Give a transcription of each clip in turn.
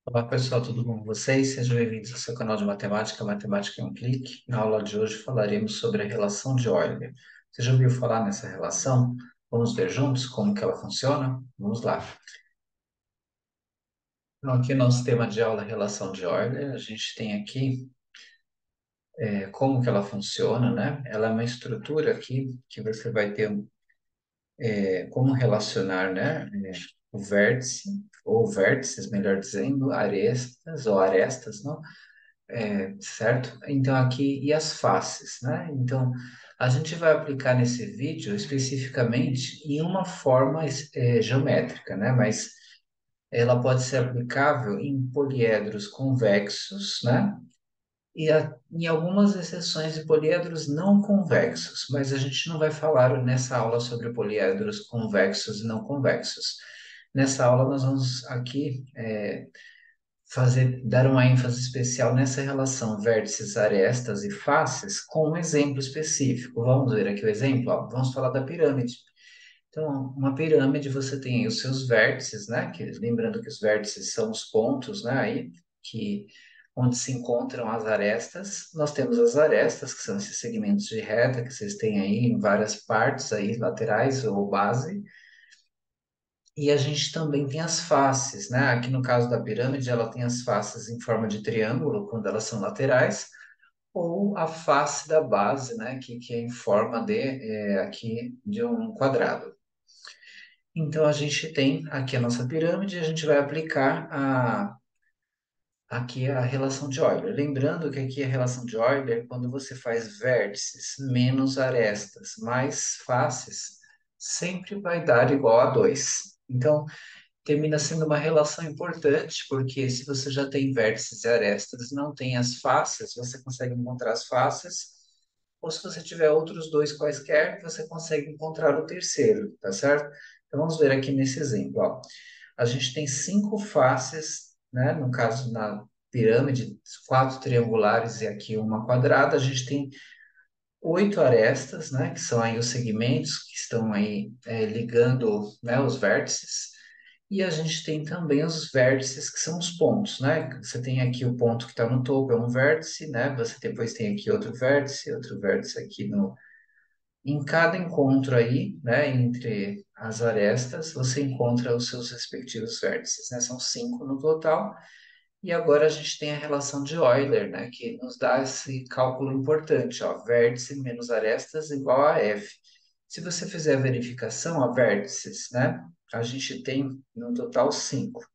Olá pessoal, tudo bom com vocês? Sejam bem-vindos ao seu canal de matemática, Matemática em um Clique. Na aula de hoje falaremos sobre a relação de Euler. Você já ouviu falar nessa relação? Vamos ver juntos como que ela funciona? Vamos lá. Então, aqui no nosso tema de aula, relação de Euler, a gente tem aqui como que ela funciona, né? Ela é uma estrutura aqui que você vai ter como relacionar, né? O vértice, ou vértices, melhor dizendo, arestas ou arestas, não? Certo? Então, aqui, e as faces, né? Então, a gente vai aplicar nesse vídeo especificamente em uma forma geométrica, né? Mas ela pode ser aplicável em poliedros convexos, né? Em algumas exceções de poliedros não convexos, mas a gente não vai falar nessa aula sobre poliedros convexos e não convexos. Nessa aula, nós vamos aqui dar uma ênfase especial nessa relação vértices, arestas e faces com um exemplo específico. Vamos ver aqui o exemplo? Ó, vamos falar da pirâmide. Então, uma pirâmide, você tem aí os seus vértices, né? Lembrando que os vértices são os pontos, né? Aí, que, onde se encontram as arestas. Nós temos as arestas, que são esses segmentos de reta que vocês têm aí em várias partes aí, laterais ou base. E a gente também tem as faces, né? Aqui no caso da pirâmide, ela tem as faces em forma de triângulo, quando elas são laterais, ou a face da base, né? Que é em forma aqui de um quadrado. Então, a gente tem aqui a nossa pirâmide e a gente vai aplicar aqui a relação de Euler. Lembrando que aqui a relação de Euler, quando você faz vértices menos arestas mais faces, sempre vai dar igual a 2. Então, termina sendo uma relação importante, porque se você já tem vértices e arestas, não tem as faces, você consegue encontrar as faces, ou se você tiver outros dois quaisquer, você consegue encontrar o terceiro, tá certo? Então vamos ver aqui nesse exemplo, ó. A gente tem cinco faces, né? No caso, na pirâmide, quatro triangulares e aqui uma quadrada, a gente tem oito arestas, né? Que são aí os segmentos que estão aí ligando, né, os vértices. E a gente tem também os vértices, que são os pontos, né? Você tem aqui o ponto que está no topo, é um vértice, né? Você depois tem aqui outro vértice aqui no... Em cada encontro aí, né, entre as arestas, você encontra os seus respectivos vértices, né? São cinco no total. E agora a gente tem a relação de Euler, né, que nos dá esse cálculo importante, ó, vértice menos arestas igual a F. Se você fizer a verificação, a vértices, né, a gente tem no total 5,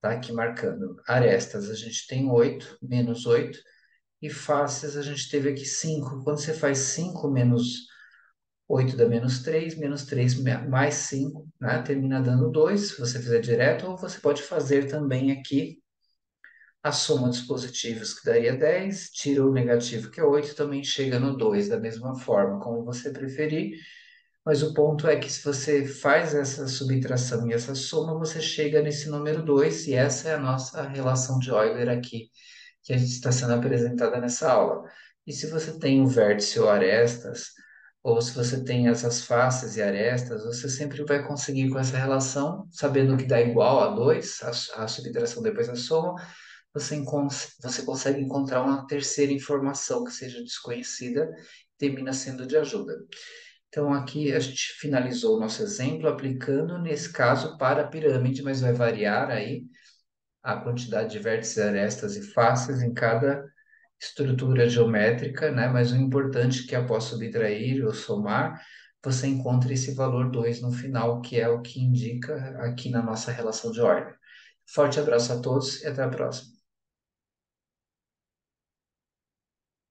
tá aqui marcando. Arestas a gente tem 8 menos 8 e faces a gente teve aqui 5. Quando você faz 5 menos 8 dá menos 3 mais 5, né, termina dando 2, se você fizer direto, ou você pode fazer também aqui a soma dos positivos, que daria 10, tira o negativo, que é 8, também chega no 2, da mesma forma, como você preferir. Mas o ponto é que se você faz essa subtração e essa soma, você chega nesse número 2, e essa é a nossa relação de Euler aqui, que a gente está sendo apresentada nessa aula. E se você tem o vértice ou arestas, ou se você tem essas faces e arestas, você sempre vai conseguir com essa relação, sabendo que dá igual a 2, a subtração depois da soma, você consegue encontrar uma terceira informação que seja desconhecida e termina sendo de ajuda. Então, aqui a gente finalizou o nosso exemplo aplicando, nesse caso, para a pirâmide, mas vai variar aí a quantidade de vértices, arestas e faces em cada estrutura geométrica, né? Mas o importante é que após subtrair ou somar, você encontre esse valor 2 no final, que é o que indica aqui na nossa relação de ordem. Forte abraço a todos e até a próxima.